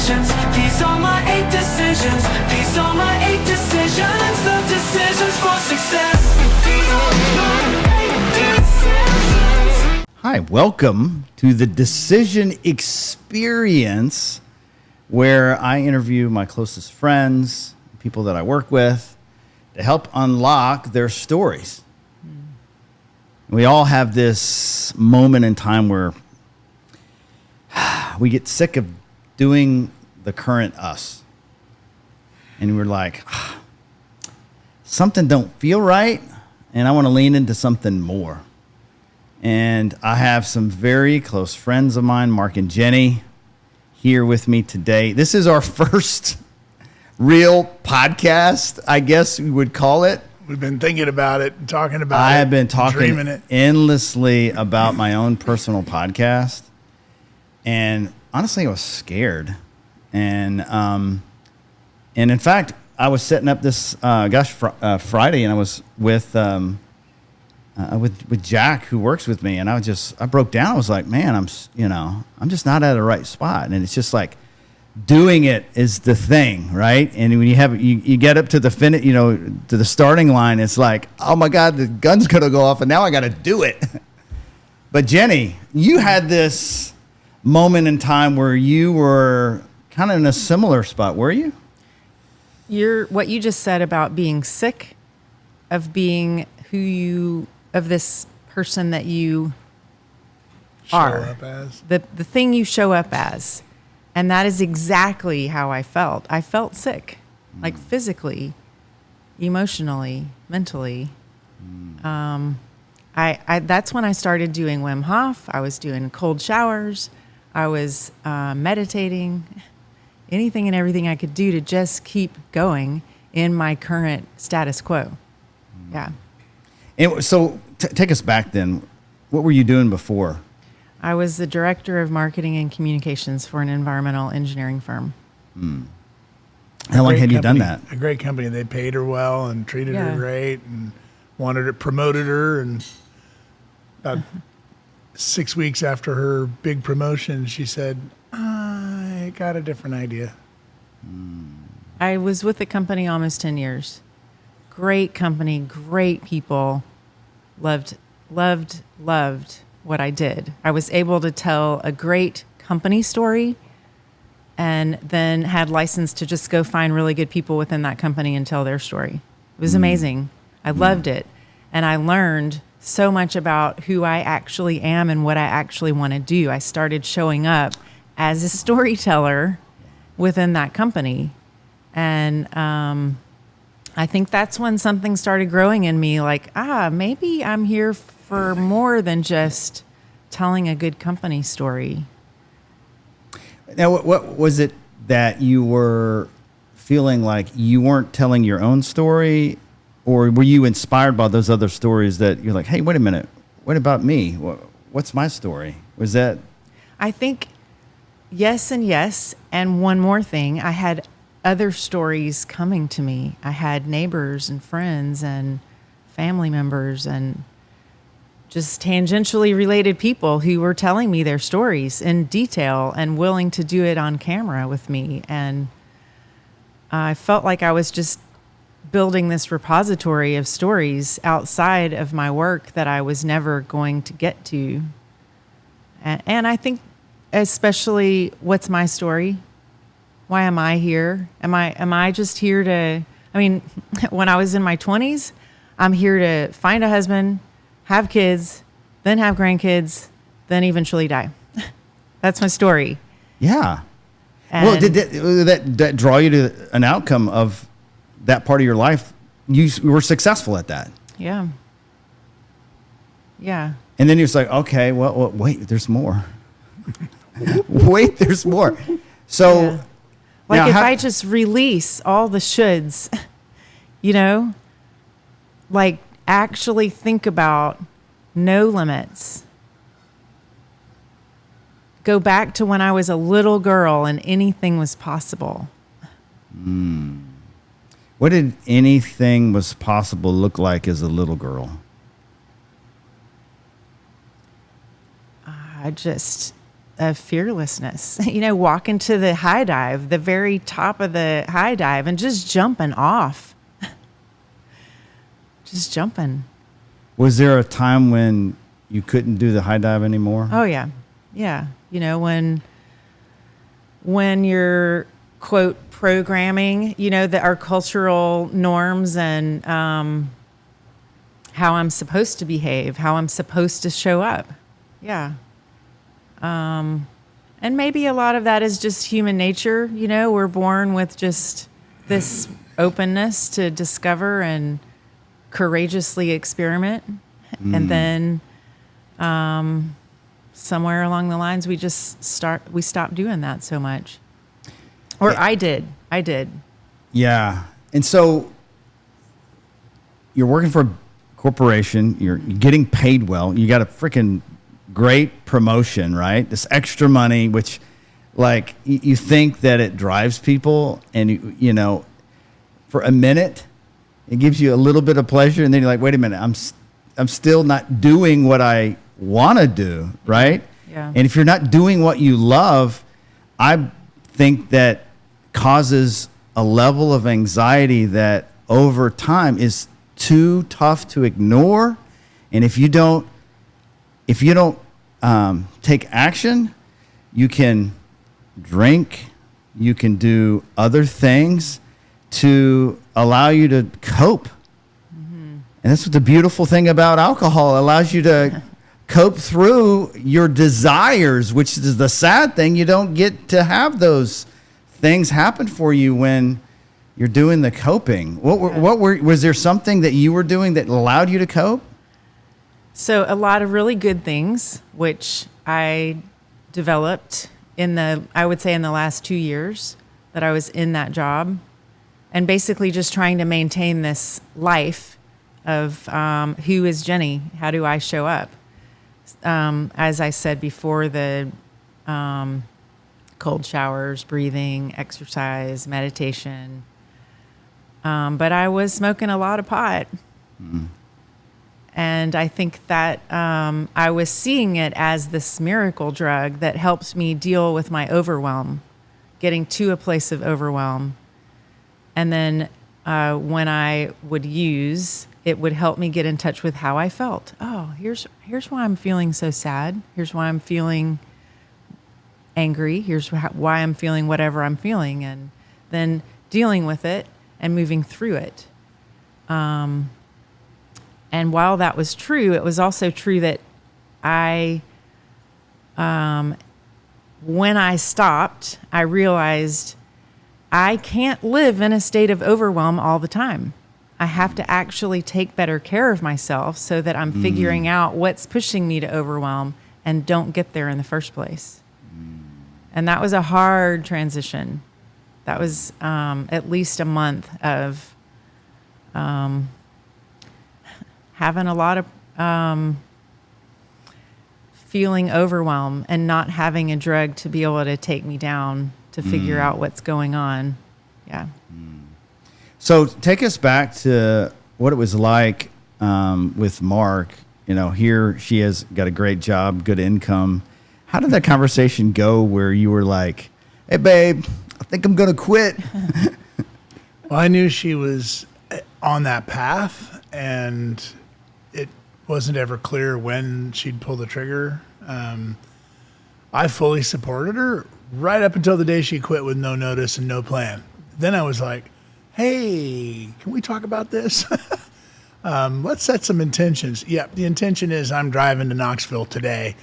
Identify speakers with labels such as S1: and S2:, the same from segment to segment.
S1: decisions. These are my 8 decisions. These are my 8 decisions. The decisions for success. These are my 8 decisions.
S2: Hi, welcome to the Decision Experience, where I interview my closest friends, people that I work with, to help unlock their stories. We all have this moment in time where we get sick of doing the current us. And we're like, something don't feel right, and I want to lean into something more. And I have some very close friends of mine, Mark and Jenny, here with me today. This is our first real podcast, I guess we would call it.
S3: We've been thinking about it and talking about it.
S2: I have been talking
S3: dreaming it.
S2: endlessly about my own personal podcast. And honestly, I was scared. And in fact, I was setting up this, Friday, and I was with Jack, who works with me, and I broke down. I was like, man, I'm just not at the right spot. And it's just like doing it is the thing, right? And when you get up to the to the starting line, it's like, oh my God, the gun's gonna go off, and now I got to do it. But Jenny, you had this moment in time where you were kind of in a similar spot, were you?
S4: What you just said about being sick of being of this person that you are,
S3: Show up as.
S4: the thing you show up as. And that is exactly how I felt. I felt sick, like physically, emotionally, mentally. That's when I started doing Wim Hof. I was doing cold showers. I was meditating, anything and everything I could do to just keep going in my current status quo. Yeah.
S2: And so take us back then. What were you doing before?
S4: I was the director of marketing and communications for an environmental engineering firm.
S2: How long had you done that?
S3: A great company. They paid her well and treated
S4: Yeah.
S3: her great and promoted her. And about 6 weeks after her big promotion, she said, I got a different idea.
S4: I was with the company almost 10 years. Great company, great people. Loved what I did. I was able to tell a great company story and then had license to just go find really good people within that company and tell their story. It was amazing. I loved it. And I learned so much about who I actually am and what I actually want to do. I started showing up as a storyteller within that company. And I think that's when something started growing in me, like, maybe I'm here for more than just telling a good company story.
S2: Now, what was it that you were feeling like you weren't telling your own story, or were you inspired by those other stories that you're like, hey, wait a minute, what about me? What's my story? Was that?
S4: I think yes and yes. And one more thing, I had other stories coming to me. I had neighbors and friends and family members and just tangentially related people who were telling me their stories in detail and willing to do it on camera with me. And I felt like I was just building this repository of stories outside of my work that I was never going to get to. And I think especially, what's my story? Why am I here? Am I just here to, when I was in my 20s, I'm here to find a husband, have kids, then have grandkids, then eventually die. That's my story.
S2: Yeah.
S4: And
S2: well, did that draw you to an outcome of that part of your life? You were successful at that.
S4: Yeah. Yeah.
S2: And then you're just like, okay, well wait, there's more. Wait, there's more. So,
S4: Yeah. Like if I just release all the shoulds, like actually think about no limits. Go back to when I was a little girl and anything was possible.
S2: What did anything was possible look like as a little girl?
S4: I just of fearlessness. Walk into the high dive, the very top of the high dive, and just jumping off. Just jumping.
S2: Was there a time when you couldn't do the high dive anymore?
S4: Oh yeah. Yeah. When you're quote programming, our cultural norms and how I'm supposed to behave, how I'm supposed to show up. Yeah. And maybe a lot of that is just human nature. We're born with just this openness to discover and courageously experiment. And then somewhere along the lines, we stopped doing that so much. Or I did.
S2: Yeah. And so you're working for a corporation, you're getting paid well, you got a freaking great promotion, right? This extra money, which like you think that it drives people, and for a minute it gives you a little bit of pleasure, and then you're like, wait a minute, I'm still not doing what I want to do, right?
S4: Yeah.
S2: And if you're not doing what you love, I think that causes a level of anxiety that over time is too tough to ignore. And if you don't take action, you can drink, you can do other things to allow you to cope. And that's what the beautiful thing about alcohol, it allows you to cope through your desires, which is the sad thing. You don't get to have those things happen for you when you're doing the coping. Was there something that you were doing that allowed you to cope?
S4: So a lot of really good things, which I developed I would say in the last 2 years that I was in that job, and basically just trying to maintain this life of who is Jenny? How do I show up? As I said before, the cold showers, breathing, exercise, meditation. But I was smoking a lot of pot. And I think that I was seeing it as this miracle drug that helps me deal with my overwhelm, getting to a place of overwhelm. And then when I would use, it would help me get in touch with how I felt. Oh, here's why I'm feeling so sad. Here's why I'm feeling angry. Here's why I'm feeling whatever I'm feeling. And then dealing with it and moving through it. And while that was true, it was also true that when I stopped, I realized I can't live in a state of overwhelm all the time. I have to actually take better care of myself so that I'm figuring out what's pushing me to overwhelm and don't get there in the first place. And that was a hard transition. That was at least a month of having a lot of feeling overwhelmed and not having a drug to be able to take me down to figure out what's going on. Yeah.
S2: So take us back to what it was like with Mark. Here she has got a great job, good income. How did that conversation go where you were like, hey, babe, I think I'm going to quit?
S3: Well, I knew she was on that path, and it wasn't ever clear when she'd pull the trigger. I fully supported her right up until the day she quit with no notice and no plan. Then I was like, hey, can we talk about this? Let's set some intentions. Yeah, the intention is I'm driving to Knoxville today.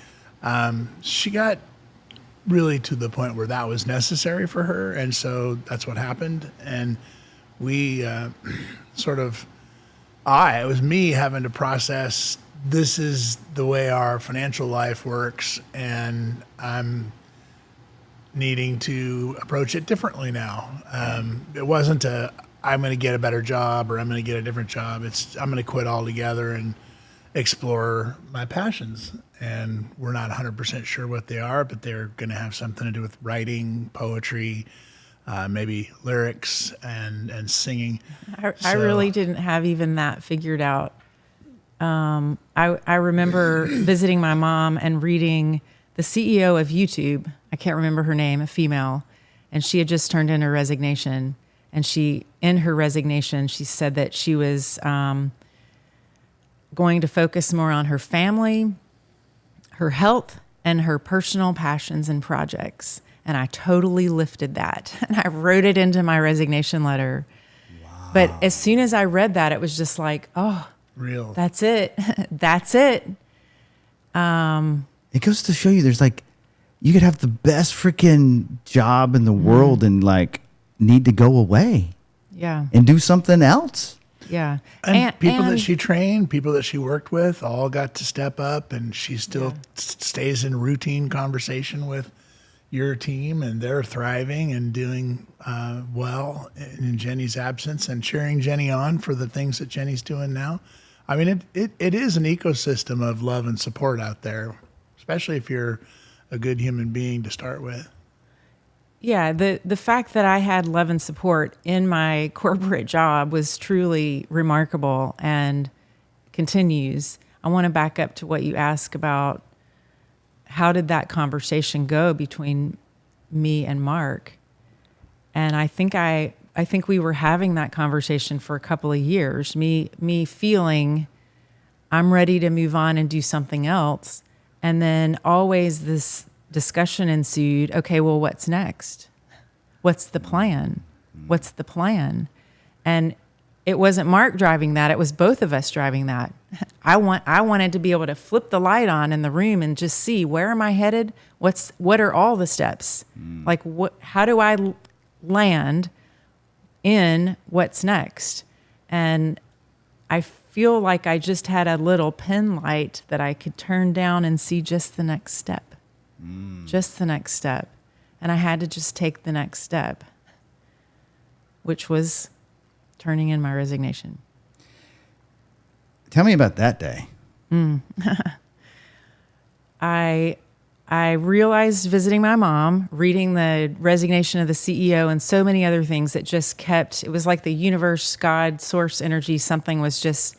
S3: She got really to the point where that was necessary for her, and so that's what happened. And we it was me having to process, this is the way our financial life works, and I'm needing to approach it differently now. It wasn't I'm going to get a better job or I'm going to get a different job. I'm going to quit altogether and explore my passions. And we're not 100% sure what they are, but they're going to have something to do with writing, poetry, maybe lyrics and singing.
S4: I really didn't have even that figured out. I remember visiting my mom and reading the CEO of YouTube, I can't remember her name, a female, and she had just turned in her resignation. And in her resignation, she said that she was going to focus more on her family, her health, and her personal passions and projects. And I totally lifted that. And I wrote it into my resignation letter. Wow. But as soon as I read that, it was just like, oh,
S3: real.
S4: That's it. That's it.
S2: It goes to show you there's like, you could have the best freaking job in the world and like need to go away.
S4: Yeah.
S2: And do something else.
S4: Yeah.
S3: And people that she trained, people that she worked with, all got to step up, and she still stays in routine conversation with your team, and they're thriving and doing well in Jenny's absence, and cheering Jenny on for the things that Jenny's doing now. I mean, it is an ecosystem of love and support out there, especially if you're a good human being to start with.
S4: Yeah, the fact that I had love and support in my corporate job was truly remarkable and continues. I want to back up to what you asked about how did that conversation go between me and Mark. And I think we were having that conversation for a couple of years, me feeling I'm ready to move on and do something else. And then always this discussion ensued. Okay, well, what's next? What's the plan? What's the plan? And it wasn't Mark driving that. It was both of us driving that. I wanted to be able to flip the light on in the room and just see, where am I headed? What are all the steps? Like, how do I land in what's next? And I feel like I just had a little pin light that I could turn down and see just the next step. Just the next step. And I had to just take the next step, which was turning in my resignation.
S2: Tell me about that day.
S4: I realized visiting my mom, reading the resignation of the CEO and so many other things that just kept, it was like the universe, God, source energy, something was just,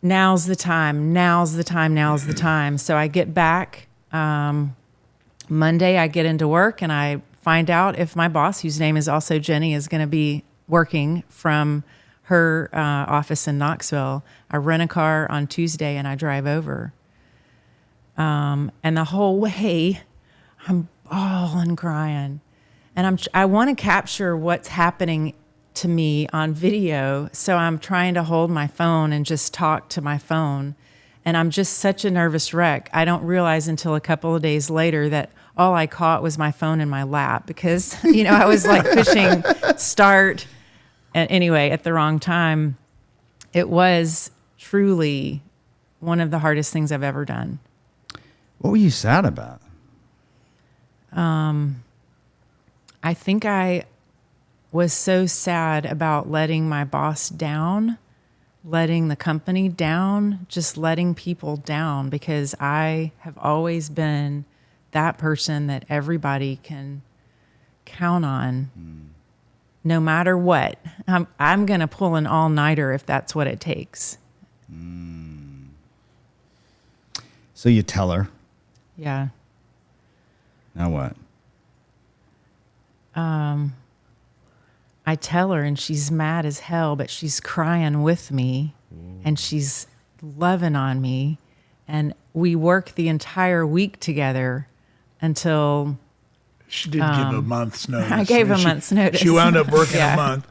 S4: now's the time, now's the time, now's the time. So I get back. Monday, I get into work and I find out if my boss, whose name is also Jenny, is going to be working from her office in Knoxville. I rent a car on Tuesday and I drive over. And the whole way, I'm bawling, crying. And I want to capture what's happening to me on video. So I'm trying to hold my phone and just talk to my phone. And I'm just such a nervous wreck. I don't realize until a couple of days later that all I caught was my phone in my lap because, I was like pushing start. And anyway, at the wrong time. It was truly one of the hardest things I've ever done.
S2: What were you sad about?
S4: I think I was so sad about letting my boss down, letting the company down, just letting people down, because I have always been that person that everybody can count on. No matter what. I'm going to pull an all-nighter if that's what it takes.
S2: So you tell her.
S4: Yeah.
S2: Now what?
S4: I tell her and she's mad as hell, but she's crying with me and she's loving on me. And we work the entire week together until...
S3: She did give a month's notice.
S4: I gave a month's notice.
S3: She wound up working a month.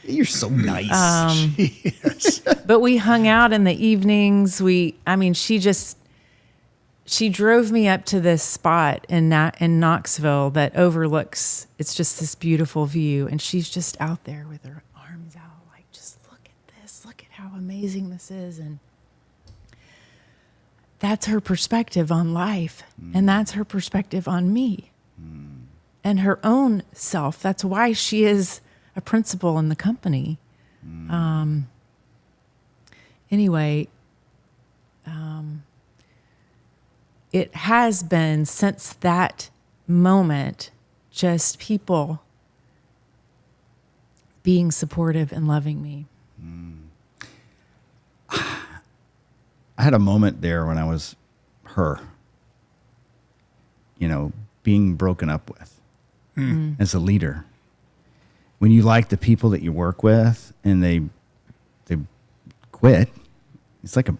S2: You're so nice.
S3: Yes.
S4: But we hung out in the evenings. She drove me up to this spot in Knoxville that overlooks, it's just this beautiful view. And she's just out there with her arms out, like, just look at this. Look at how amazing this is. And that's her perspective on life. And that's her perspective on me. And her own self. That's why she is a principal in the company. Anyway, it has been since that moment, just people being supportive and loving me.
S2: I had a moment there when I was her. being broken up with as a leader. When you like the people that you work with and they quit, it's like a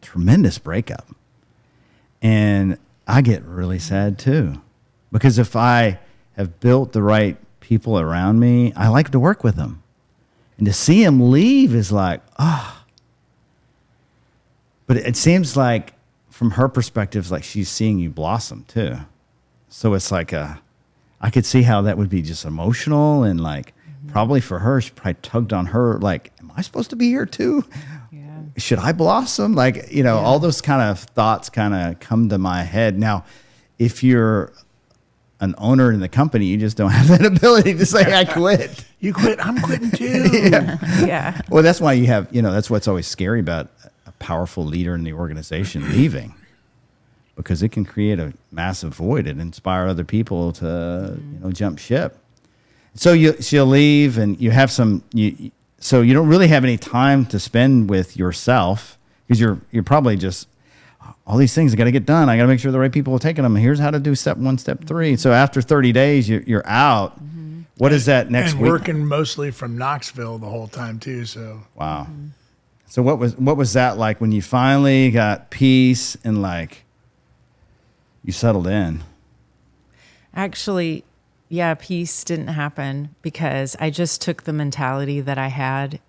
S2: tremendous breakup. And I get really sad too, because if I have built the right people around me, I like to work with them. And to see them leave is like, But it seems like from her perspective, like she's seeing you blossom too. So it's like I could see how that would be just emotional, and like probably for her, she probably tugged on her, like, am I supposed to be here too? Yeah. Should I blossom? Like, all those kind of thoughts kind of come to my head. Now, if you're an owner in the company, you just don't have that ability to say, I quit.
S3: You quit, I'm quitting too.
S4: Yeah.
S2: Well, that's why you have, that's what's always scary about a powerful leader in the organization leaving, because it can create a massive void and inspire other people to, jump ship. So she'll leave, and you have so you don't really have any time to spend with yourself, because you're probably just, all these things I got to get done. I got to make sure the right people are taking them. Here's how to do step 1, step 3. So after 30 days, you're out. What is that next week?
S3: And working mostly from Knoxville the whole time too. So
S2: wow. So what was that like when you finally got peace and like you settled in?
S4: Actually, yeah, peace didn't happen because I just took the mentality that I had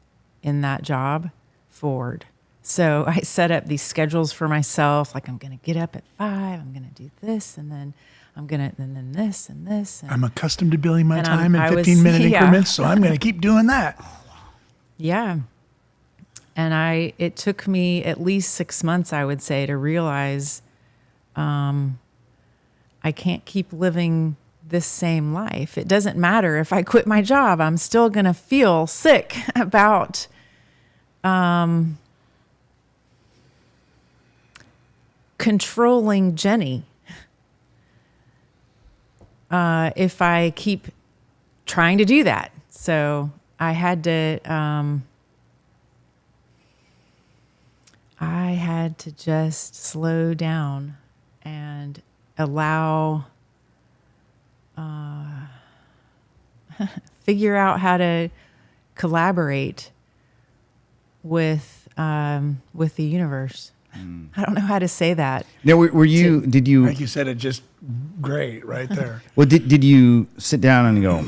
S4: in that job forward. So I set up these schedules for myself, like I'm going to get up at 5, I'm going to do this, and then and then this and this. And
S3: I'm accustomed to billing my time in 15-minute increments, so I'm going to keep doing that.
S4: Yeah. And it took me at least 6 months, I would say, to realize I can't keep living this same life. It doesn't matter if I quit my job, I'm still going to feel sick about controlling Jenny. If I keep trying to do that. So I had to just slow down and allow, figure out how to collaborate with the universe. I don't know how to say that.
S2: Now, did you,
S3: like you said, it just great right there.
S2: Well, did you sit down and go,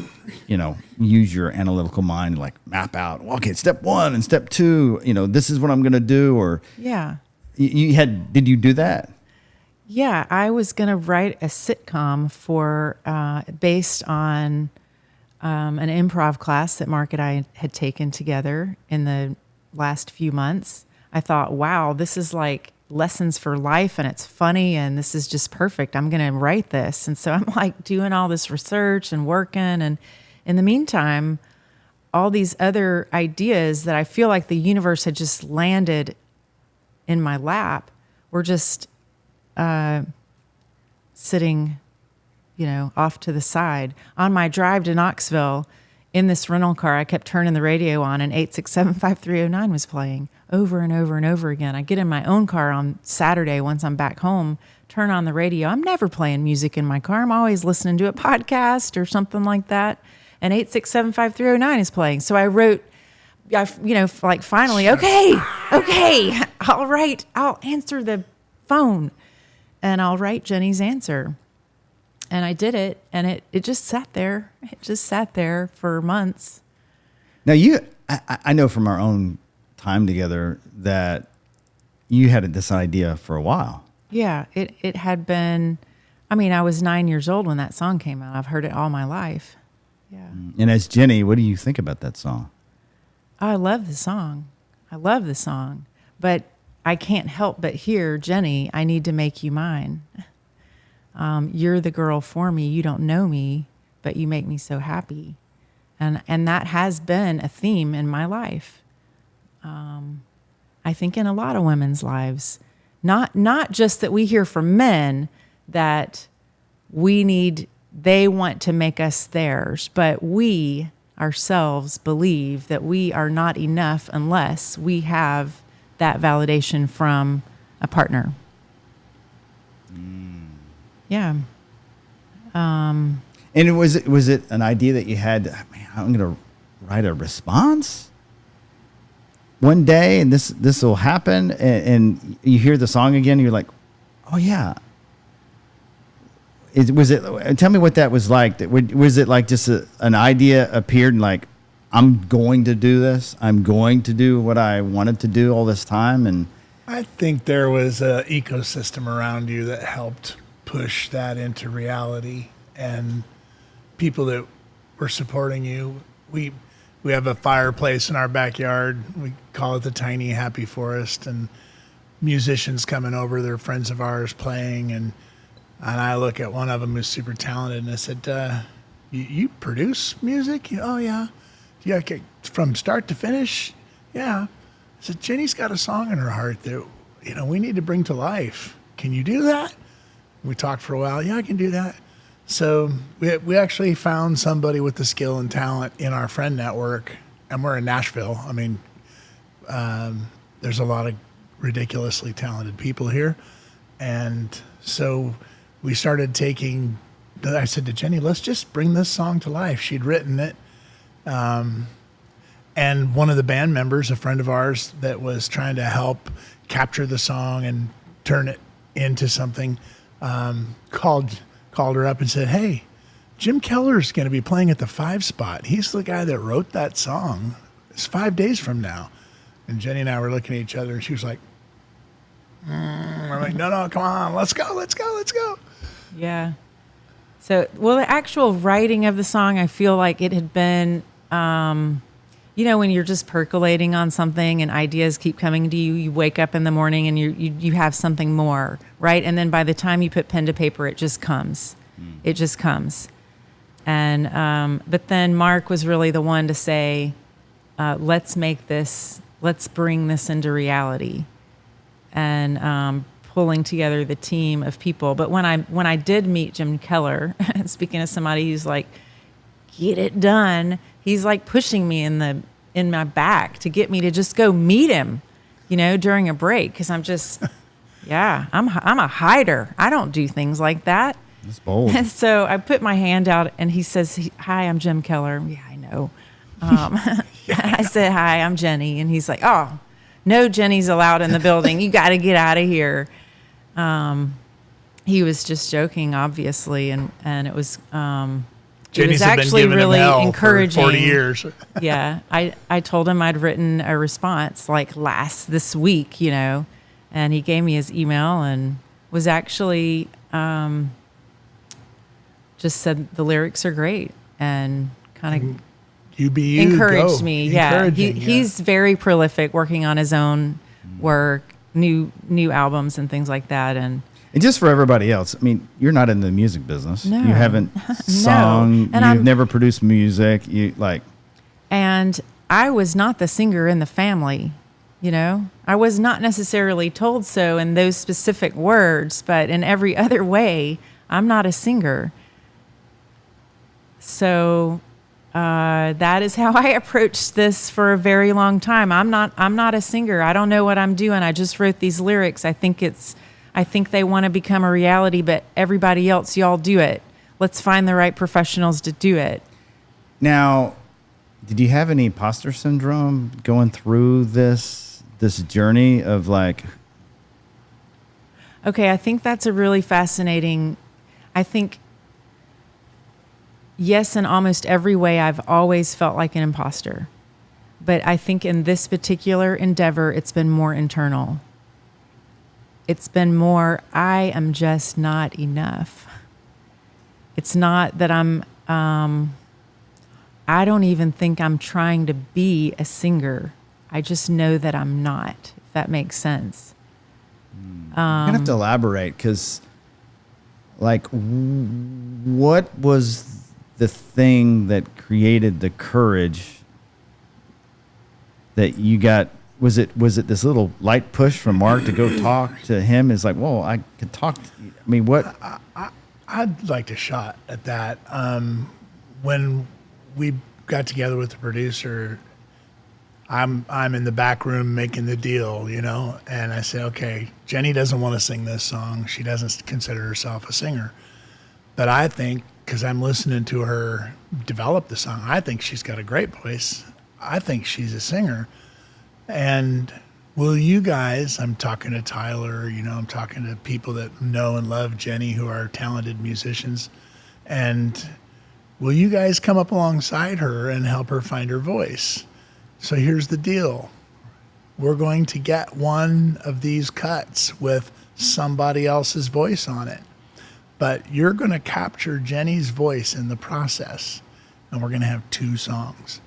S2: use your analytical mind, like map out, okay, step 1 and step 2, this is what I'm going to do, or
S4: Yeah.
S2: Did you do that?
S4: Yeah, I was going to write a sitcom based on an improv class that Mark and I had taken together in the last few months. I thought, wow, this is like lessons for life, and it's funny, and this is just perfect. I'm going to write this. And so I'm like doing all this research and working. And in the meantime, all these other ideas that I feel like the universe had just landed in my lap were just sitting, off to the side. On my drive to Knoxville, in this rental car, I kept turning the radio on, and 867-5309 was playing over and over and over again. I get in my own car on Saturday once I'm back home, turn on the radio. I'm never playing music in my car. I'm always listening to a podcast or something like that. And 867-5309 is playing. So I wrote, finally, okay, I'll answer the phone, and I'll write Jenny's answer. And I did it, and it just sat there. It just sat there for months.
S2: Now, I know from our own time together that you had this idea for a while.
S4: Yeah, it had been, I was 9 years old when that song came out. I've heard it all my life. Yeah.
S2: And as Jenny, what do you think about that song?
S4: I love the song. But I can't help but hear, Jenny, I need to make you mine. You're the girl for me. You don't know me, but you make me so happy. And that has been a theme in my life. I think in a lot of women's lives, not just that we hear from men that they want to make us theirs, but we ourselves believe that we are not enough unless we have that validation from a partner. Yeah.
S2: And was it an idea that you had, man, I'm going to write a response one day and this will happen, and you hear the song again and you're like, oh yeah. Tell me what that was like. Was it like just an idea appeared and like, I'm going to do this. I'm going to do what I wanted to do all this time. And
S3: I think there was an ecosystem around you that helped push that into reality, and people that were supporting you. We have a fireplace in our backyard. We call it the tiny happy forest, and musicians coming over, they're friends of ours playing, and I look at one of them who's super talented, and I said, you produce music? Oh, yeah. Yeah, okay. From start to finish? Yeah. I said, Jenny's got a song in her heart that, we need to bring to life. Can you do that? We talked for a while. Yeah, I can do that. So we actually found somebody with the skill and talent in our friend network, and we're in Nashville. I mean, there's a lot of ridiculously talented people here. And so we started I said to Jenny, let's just bring this song to life. She'd written it. And one of the band members, a friend of ours that was trying to help capture the song and turn it into something, called her up and said, hey, Jim Keller's going to be playing at the 5 spot. He's the guy that wrote that song. It's 5 days from now. And Jenny and I were looking at each other, and she was like, we're like, no, come on, let's go.
S4: Yeah. So, well, the actual writing of the song, I feel like it had been, when you're just percolating on something and ideas keep coming to you, you wake up in the morning and you have something more, right? And then by the time you put pen to paper, it just comes. It just comes. And, but then Mark was really the one to say, let's bring this into reality. And, pulling together the team of people. But when I did meet Jim Keller, speaking of somebody who's like, get it done, he's like pushing me in my back to get me to just go meet him, during a break. Cause I'm just, I'm a hider. I don't do things like that.
S2: That's bold.
S4: And so I put my hand out and he says, hi, I'm Jim Keller. Yeah, I know. I said, hi, I'm Jenny. And he's like, oh, no Jenny's allowed in the building. You got to get out of here. He was just joking, obviously, and it was
S3: Jenny's
S4: actually really encouraging.
S3: For 40 years.
S4: Yeah, I told him I'd written a response like this week, and he gave me his email and was actually just said the lyrics are great and kind of encouraged me. Yeah, he's very prolific, working on his own work, new albums and things like that. And
S2: just for everybody else, I mean, you're not in the music business.
S4: No.
S2: You haven't sung.
S4: And
S2: you've never produced music.
S4: And I was not the singer in the family. I was not necessarily told so in those specific words, but in every other way, I'm not a singer. So that is how I approached this for a very long time. I'm not a singer. I don't know what I'm doing. I just wrote these lyrics. I think they want to become a reality, but everybody else, y'all do it. Let's find the right professionals to do it.
S2: Now, did you have any imposter syndrome going through this journey of like?
S4: Okay, I think that's a really fascinating. I think. Yes, in almost every way, I've always felt like an imposter. But I think in this particular endeavor, it's been more internal. It's been more, I am just not enough. It's not that I don't even think I'm trying to be a singer. I just know that I'm not, if that makes sense.
S2: You're going to have to elaborate, because, like, what was the thing that created the courage that you got? Was it this little light push from Mark to go talk to him? It's like, whoa, I could talk. I mean, what?
S3: I'd like to shot at that. When we got together with the producer, I'm in the back room making the deal, and I said, okay, Jenny doesn't want to sing this song. She doesn't consider herself a singer. But I think, because I'm listening to her develop the song, I think she's got a great voice. I think she's a singer. And will you guys, I'm talking to Tyler, I'm talking to people that know and love Jenny who are talented musicians. And will you guys come up alongside her and help her find her voice? So here's the deal. We're going to get one of these cuts with somebody else's voice on it. But you're going to capture Jenny's voice in the process. And we're going to have 2 songs.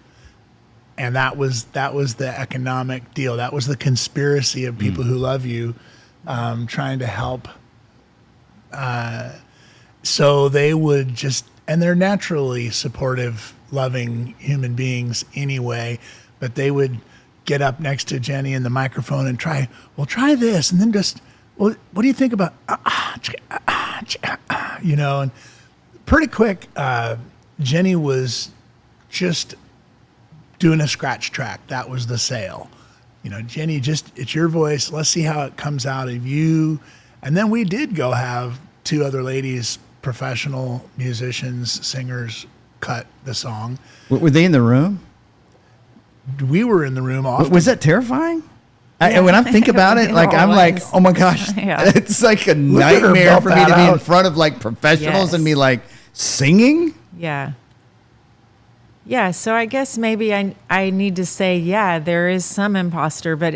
S3: And that was the economic deal. That was the conspiracy of people who love you, trying to help. So they would just, and they're naturally supportive, loving human beings anyway, but they would get up next to Jenny in the microphone and try this, and then just, well, what do you think about, and pretty quick, Jenny was just doing a scratch track. That was the sale. Jenny, it's your voice. Let's see how it comes out of you. And then we did go have 2 other ladies, professional musicians, singers, cut the song.
S2: Were they in the room?
S3: We were in the room often.
S2: Was that terrifying? When I think about it, like, I'm like, oh my gosh,
S4: Yeah.
S2: it's like a
S3: at her
S2: nightmare
S3: belt
S2: for me to
S3: that
S2: be in
S3: out.
S2: front of like professionals
S4: Yes.
S2: and be like singing.
S4: Yeah. Yeah. So I guess maybe I need to say, yeah, there is some imposter, but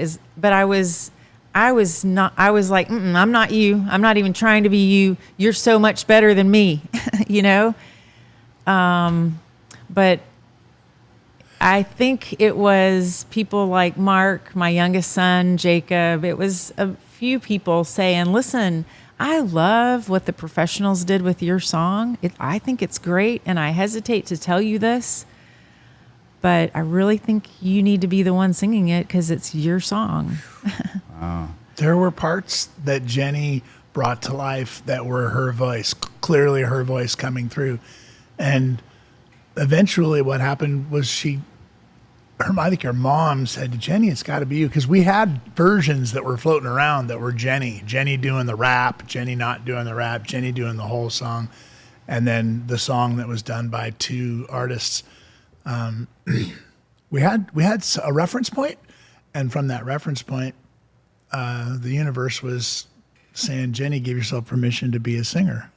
S4: I was like, I'm not you. I'm not even trying to be you. You're so much better than me, But I think it was people like Mark, my youngest son, Jacob. It was a few people saying, listen, I love what the professionals did with your song. I think it's great, and I hesitate to tell you this, but I really think you need to be the one singing it because it's your song.
S3: There were parts that Jenny brought to life that were her voice, clearly her voice coming through. And eventually what happened was I think her mom said to Jenny, it's got to be you. Because we had versions that were floating around that were Jenny doing the rap, Jenny not doing the rap, Jenny doing the whole song. And then the song that was done by 2 artists. We had a reference point, and from that reference point, the universe was saying, Jenny, give yourself permission to be a singer.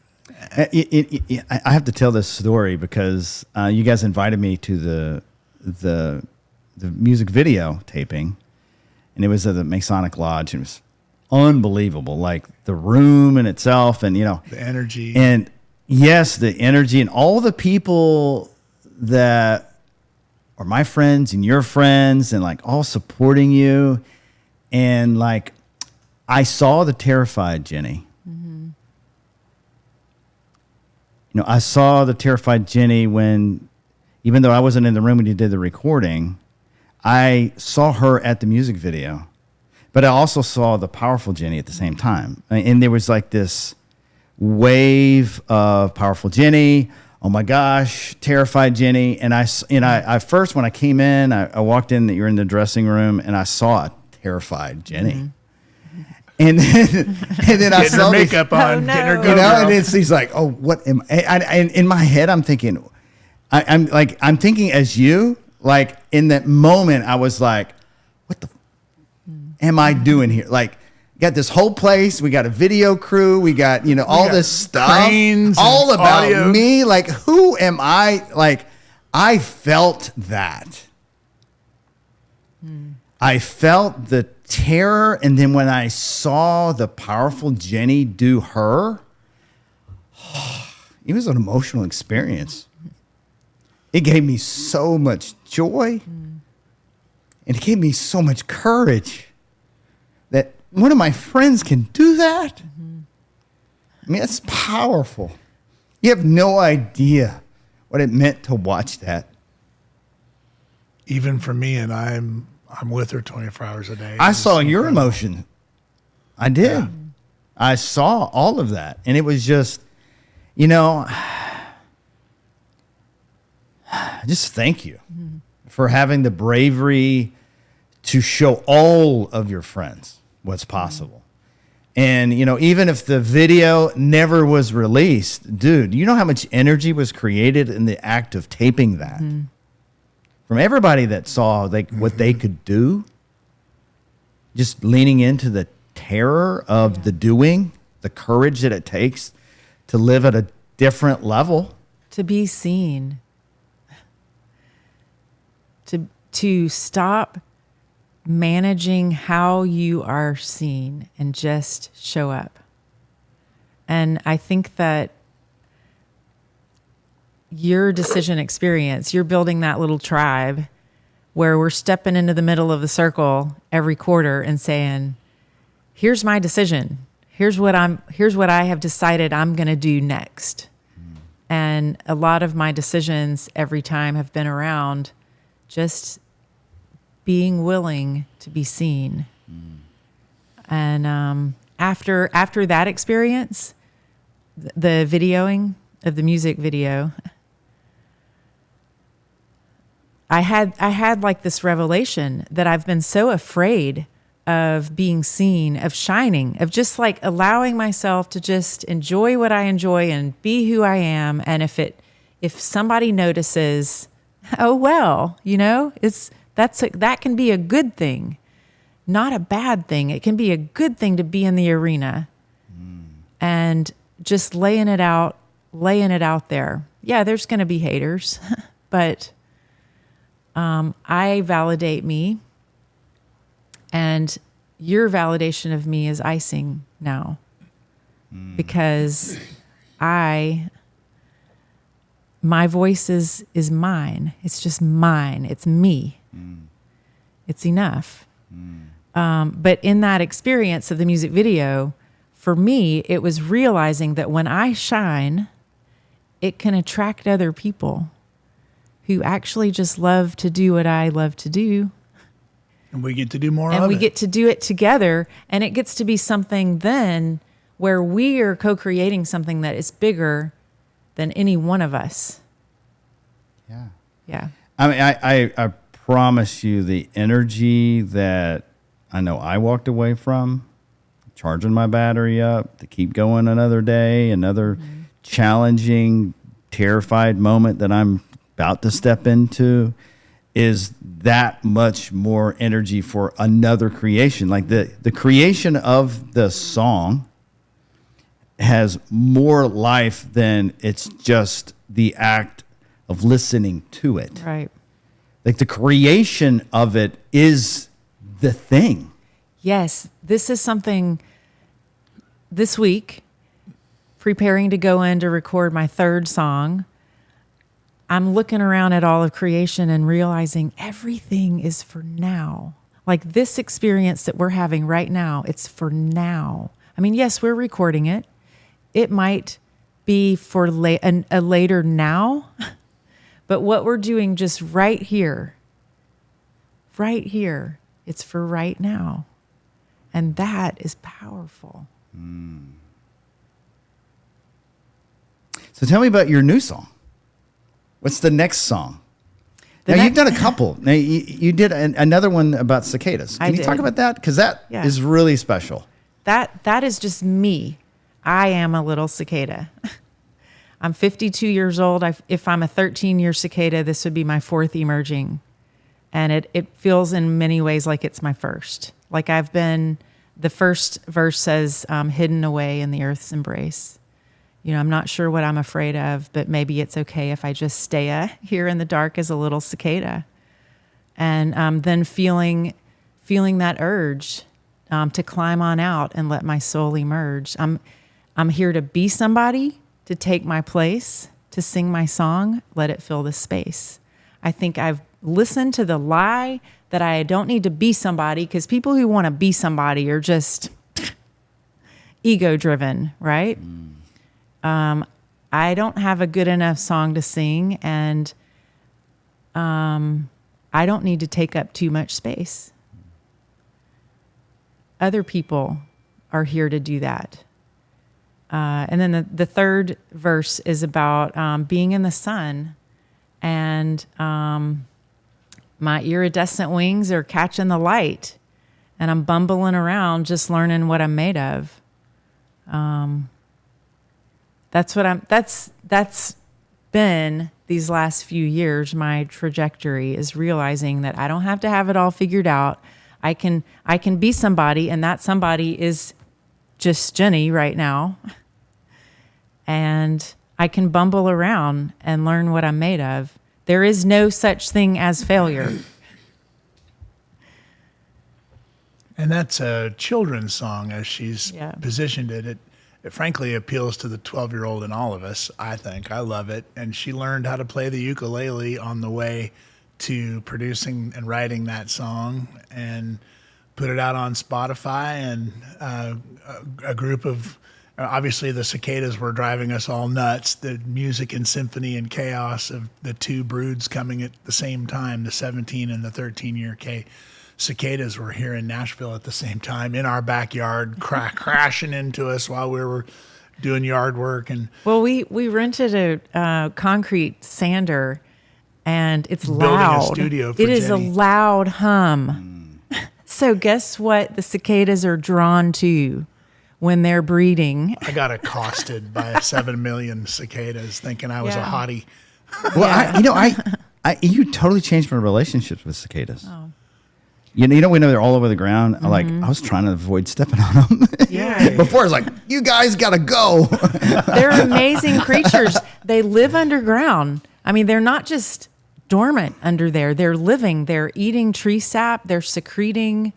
S2: I have to tell this story because you guys invited me to the music video taping, and it was at the Masonic Lodge, and it was unbelievable. Like the room in itself, and
S3: The energy.
S2: and yes, the energy, and all the people that are my friends and your friends, and like all supporting you, and like I saw the terrified Jenny. I saw the terrified Jenny when, even though I wasn't in the room when you did the recording, I saw her at the music video, but I also saw the powerful Jenny at the same time. And there was like this wave of powerful Jenny. Oh my gosh, terrified Jenny. And I first, when I came in, I walked in, you're in the dressing room, and I saw a terrified Jenny. And then I saw
S3: her makeup on,
S4: no.
S3: getting her
S4: You
S3: go
S2: and it's he's like, oh, what am I? In my head, I'm thinking, I'm thinking as you, like in that moment, I was like, what the am I doing here? Like, got this whole place, we got a video crew, we got all this stuff,
S3: cranes
S2: all
S3: and
S2: about
S3: audio.
S2: me. Like, who am I? Like, I felt that. I felt the terror, and then when I saw the powerful Jenny do her, it was an emotional experience. It gave me so much joy, and it gave me so much courage that one of my friends can do that. I mean, that's powerful. You have no idea what it meant to watch that.
S3: Even for me, and I'm with her 24 hours a day.
S2: I
S3: It's
S2: saw your
S3: incredible.
S2: emotion. I did.
S3: Yeah.
S2: I saw all of that. And it was just, just thank you for having the bravery to show all of your friends what's possible. And, even if the video never was released, dude, you know how much energy was created in the act of taping that? From everybody that saw what they could do, just leaning into the terror of the doing, the courage that it takes to live at a different level.
S4: To be seen. To stop managing how you are seen and just show up. And I think that your decision experience, you're building that little tribe where we're stepping into the middle of the circle every quarter and saying, here's my decision. Here's what I have decided I'm going to do next. And a lot of my decisions every time have been around just being willing to be seen. And after that experience, the videoing of the music video, I had like this revelation that I've been so afraid of being seen, of shining, of just like allowing myself to just enjoy what I enjoy and be who I am. And if somebody notices, oh well, that can be a good thing, not a bad thing. It can be a good thing to be in the arena and just laying it out there. Yeah, there's going to be haters, but I validate me, and your validation of me is icing now because my voice is mine. It's just mine. It's me. It's enough. But in that experience of the music video, for me, it was realizing that when I shine, it can attract other people who actually just love to do what I love to do.
S3: And we get to do more of it.
S4: And we get to do it together. And it gets to be something then where we are co-creating something that is bigger than any one of us.
S2: Yeah.
S4: Yeah.
S2: I mean, I promise you the energy that I know I walked away from, charging my battery up to keep going another day, another challenging, terrified moment that I'm about to step into, is that much more energy for another creation. Like the creation of the song has more life than it's just the act of listening to it.
S4: Right.
S2: Like the creation of it is the thing.
S4: Yes. This is something this week, preparing to go in to record my third song. I'm looking around at all of creation and realizing everything is for now. Like this experience that we're having right now, it's for now. I mean, yes, we're recording it. It might be for a later now, but what we're doing just right here, it's for right now. And that is powerful. So
S2: tell me about your new song. What's the next song? You've done a couple. Now, you did another one about cicadas. Can you talk about that? Because that is really special.
S4: That is just me. I am a little cicada. I'm 52 years old. If I'm a 13-year cicada, this would be my fourth emerging. And it feels in many ways like it's my first. Like the first verse says, hidden away in the earth's embrace. I'm not sure what I'm afraid of, but maybe it's okay if I just stay here in the dark as a little cicada. And then feeling that urge to climb on out and let my soul emerge. I'm here to be somebody, to take my place, to sing my song, let it fill the space. I think I've listened to the lie that I don't need to be somebody, because people who want to be somebody are just ego-driven, right? I don't have a good enough song to sing, and I don't need to take up too much space. Other people are here to do that. And then the third verse is about being in the sun, and my iridescent wings are catching the light, and I'm bumbling around just learning what I'm made of. That's been these last few years, my trajectory is realizing that I don't have to have it all figured out. I can be somebody, and that somebody is just Jenny right now. And I can bumble around and learn what I'm made of. There is no such thing as failure.
S3: And that's a children's song as she's positioned it. It frankly appeals to the 12-year-old in all of us, I think. I love it. And she learned how to play the ukulele on the way to producing and writing that song and put it out on Spotify. And a group of, obviously the cicadas were driving us all nuts. The music and symphony and chaos of the two broods coming at the same time, the 17 and the 13-year cicadas were here in Nashville at the same time in our backyard, crashing into us while we were doing yard work. And
S4: well, we rented a concrete sander, and it's
S3: building
S4: loud.
S3: a studio for
S4: It is
S3: Jenny.
S4: a loud hum. So guess what? The cicadas are drawn to when they're breeding.
S3: I got accosted by 7 million cicadas thinking I was a hottie.
S2: Well, you totally changed my relationships with cicadas.
S4: Oh.
S2: You know, when they're all over the ground, like I was trying to avoid stepping on them.
S4: Yeah.
S2: Before I was like, you guys got to go.
S4: They're amazing creatures. They live underground. I mean, they're not just dormant under there. They're living. They're eating tree sap. They're secreting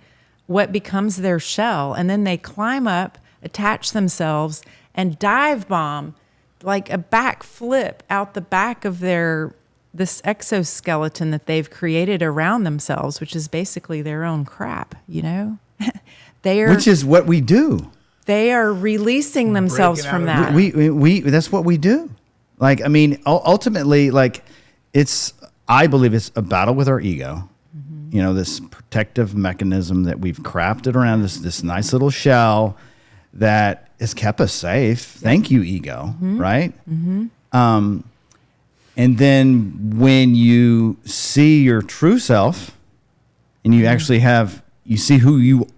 S4: what becomes their shell. And then they climb up, attach themselves, and dive bomb like a back flip out the back of this exoskeleton that they've created around themselves, which is basically their own crap, you know?
S2: Which is what we do.
S4: They are releasing themselves from that.
S2: We that's what we do. Like, I mean, ultimately, like, I believe it's a battle with our ego. Mm-hmm. You know, this protective mechanism that we've crafted around this nice little shell that has kept us safe. Thank you, ego, right? Mm-hmm. And then when you see your true self and you actually you see who you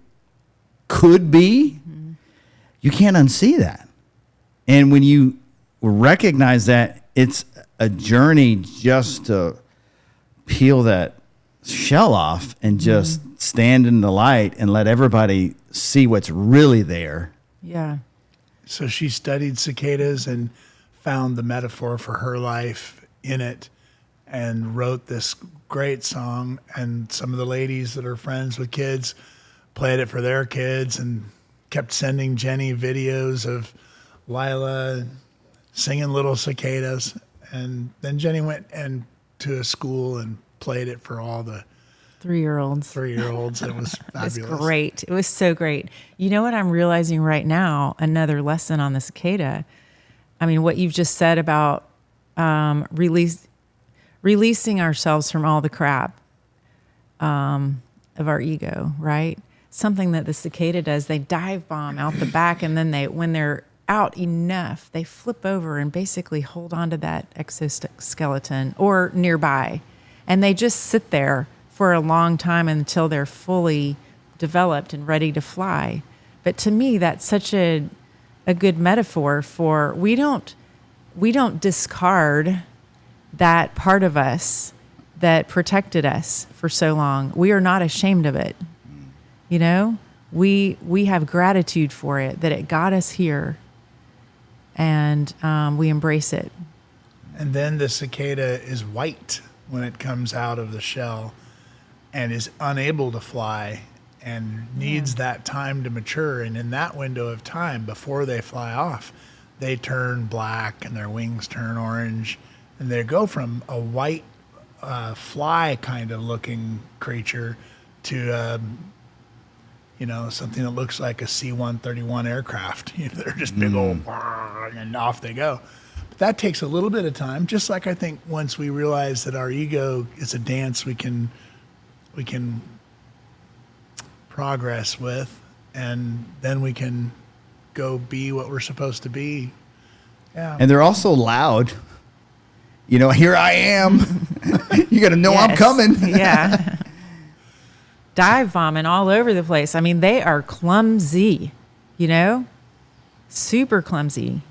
S2: could be, you can't unsee that. And when you recognize that, it's a journey just to peel that shell off and just stand in the light and let everybody see what's really there.
S4: Yeah.
S3: So she studied cicadas and found the metaphor for her life in it and wrote this great song. And some of the ladies that are friends with kids played it for their kids and kept sending Jenny videos of Lila singing Little Cicadas. And then Jenny went to a school and played it for all the
S4: 3-year-olds.
S3: It was fabulous.
S4: It was great. It was so great. You know what I'm realizing right now? Another lesson on the cicada. I mean, what you've just said about releasing ourselves from all the crap of our ego, right? Something that the cicada does, they dive bomb out the back, and then when they're out enough, they flip over and basically hold onto that exoskeleton or nearby, and they just sit there for a long time until they're fully developed and ready to fly. But to me, that's such a good metaphor for we don't discard that part of us that protected us for so long. We are not ashamed of it. You know, we have gratitude for it, that it got us here, and we embrace it.
S3: And then the cicada is white when it comes out of the shell and is unable to fly and needs that time to mature. And in that window of time, before they fly off, they turn black and their wings turn orange. And they go from a white fly kind of looking creature to, something that looks like a C-131 aircraft. They're just big old, and off they go. But that takes a little bit of time, just like I think once we realize that our ego is a dance we can progress with, and then we can go be what we're supposed to be. Yeah.
S2: And they're also loud. Here I am. You got to know I'm coming.
S4: Yeah. Dive bombing all over the place. I mean, they are clumsy, super clumsy.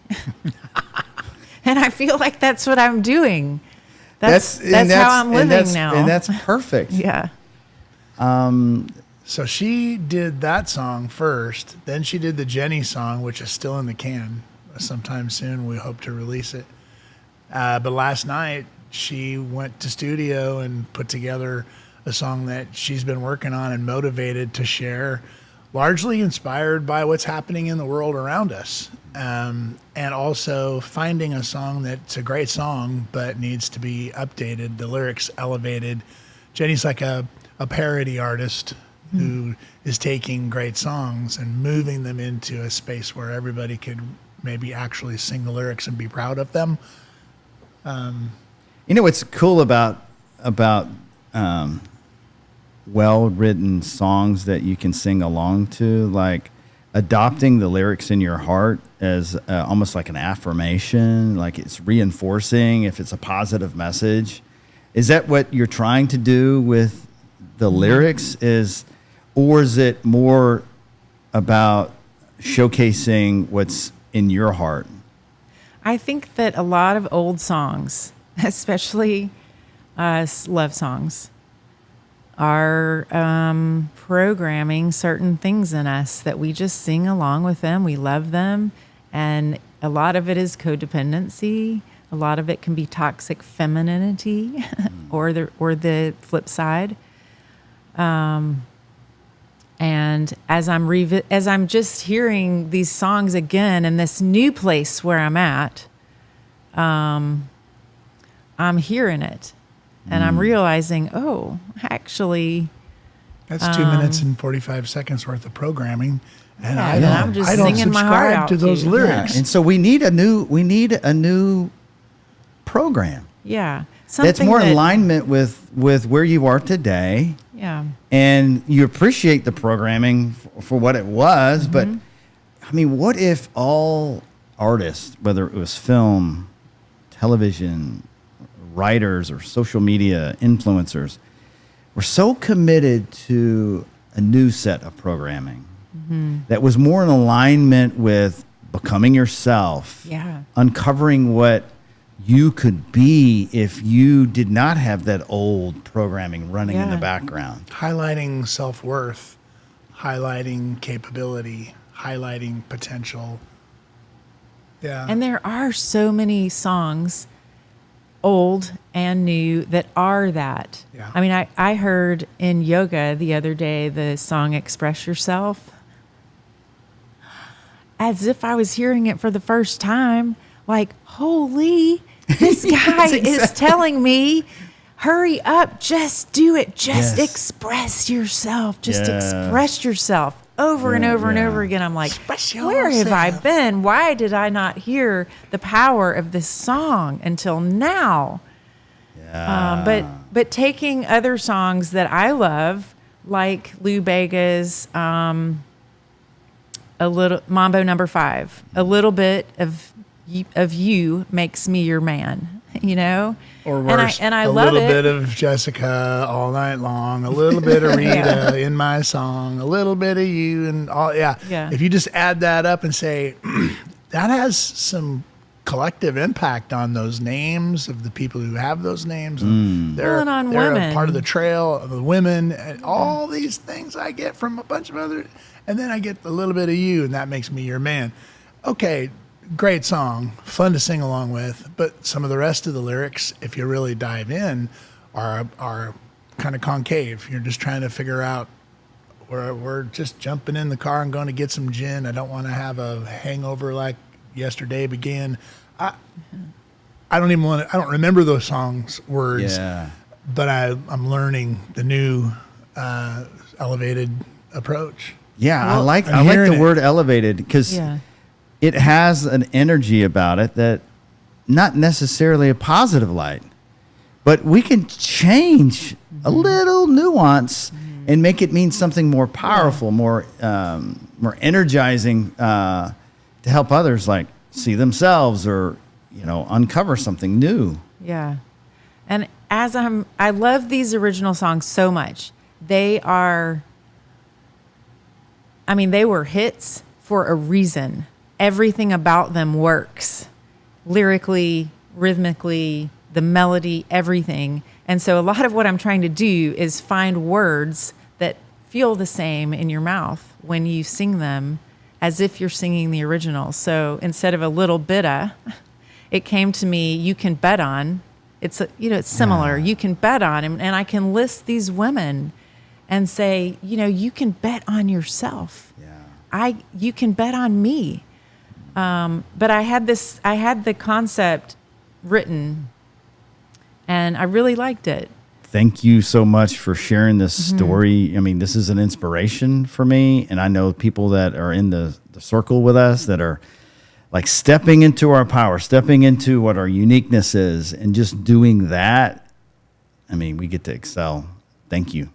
S4: And I feel like that's what I'm doing. That's how I'm living now.
S2: And that's perfect.
S4: Yeah.
S3: So she did that song first. Then she did the Jenny song, which is still in the can. Sometime soon, we hope to release it. But last night, she went to studio and put together a song that she's been working on and motivated to share, largely inspired by what's happening in the world around us. And also finding a song that's a great song, but needs to be updated, the lyrics elevated. Jenny's like a parody artist who is taking great songs and moving them into a space where everybody could maybe actually sing the lyrics and be proud of them.
S2: You know what's cool about well-written songs that you can sing along to, like adopting the lyrics in your heart as almost like an affirmation, like it's reinforcing if it's a positive message. Is that what you're trying to do with the lyrics? Or is it more about showcasing what's in your heart?
S4: I think that a lot of old songs, especially love songs, are programming certain things in us that we just sing along with them. We love them. And a lot of it is codependency. A lot of it can be toxic femininity or the flip side. And as I'm just hearing these songs again in this new place where I'm at, I'm hearing it, and I'm realizing, oh, actually,
S3: that's 2 minutes and 45 seconds worth of programming, and
S4: Yeah,
S3: I
S4: and
S3: don't,
S4: I'm just
S3: I don't
S4: singing my heart
S3: subscribe
S4: out
S3: to those
S4: to you.
S3: lyrics.
S2: And so we need a new program
S4: yeah,
S2: that's
S4: something
S2: more in
S4: that-
S2: alignment with where you are today.
S4: Yeah,
S2: And you appreciate the programming for what it was, but I mean, what if all artists, whether it was film, television, writers, or social media influencers, were so committed to a new set of programming that was more in alignment with becoming yourself,
S4: yeah,
S2: uncovering what you could be if you did not have that old programming running in the
S4: Yeah.
S2: background.
S3: Highlighting self-worth, highlighting capability, highlighting potential. Yeah.
S4: And there are so many songs, old and new, that are that.
S3: Yeah.
S4: I mean, I heard in yoga the other day the song Express Yourself, as if I was hearing it for the first time. Like, holy, this guy is telling me, hurry up, just do it. Just
S2: Yes.
S4: express yourself. Just
S2: Yes.
S4: express yourself over and over and
S2: Yeah.
S4: over again. I'm like,
S3: Express
S4: where have I
S3: yourself.
S4: been? Why did I not hear the power of this song until now? But taking other songs that I love, like Lou Bega's a little Mambo Number 5, a little bit of you makes me your man, you know?
S3: Or worse,
S4: and I
S3: a
S4: love
S3: little
S4: it.
S3: bit of Jessica all night long, a little bit of Rita in my song, a little bit of you, and all. Yeah.
S4: Yeah.
S3: If you just add that up and say, that has some collective impact on those names of the people who have those names. They're,
S4: Well, and on
S3: they're
S4: women.
S3: a part of the trail of the women, and all these things I get from a bunch of other, and then I get a little bit of you, and that makes me your man. Okay. Great song, fun to sing along with, but some of the rest of the lyrics, if you really dive in, are kind of concave. You're just trying to figure out, we're just jumping in the car and going to get some gin. I don't want to have a hangover like yesterday began. I don't remember those songs words,
S2: Yeah.
S3: but I'm learning the new elevated approach.
S2: Yeah, I
S4: Well,
S2: like
S3: I'm hearing
S2: the
S3: it.
S2: word elevated because
S4: Yeah.
S2: it has an energy about it that not necessarily a positive light, but we can change a little nuance and make it mean something more powerful, more energizing to help others like see themselves or uncover something new.
S4: Yeah. And I love these original songs so much. They were hits for a reason. everything about them works lyrically, rhythmically, the melody, everything. And so a lot of what I'm trying to do is find words that feel the same in your mouth when you sing them as if you're singing the original. So instead of a little bit of, it came to me, you can bet on. It's similar. You can bet on, and I can list these women and say, you can bet on yourself.
S2: Yeah.
S4: You can bet on me. But I had the concept written, and I really liked it.
S2: Thank you so much for sharing this story. I mean, this is an inspiration for me, and I know people that are in the circle with us that are like stepping into our power, stepping into what our uniqueness is, and just doing that. I mean, we get to excel. Thank you.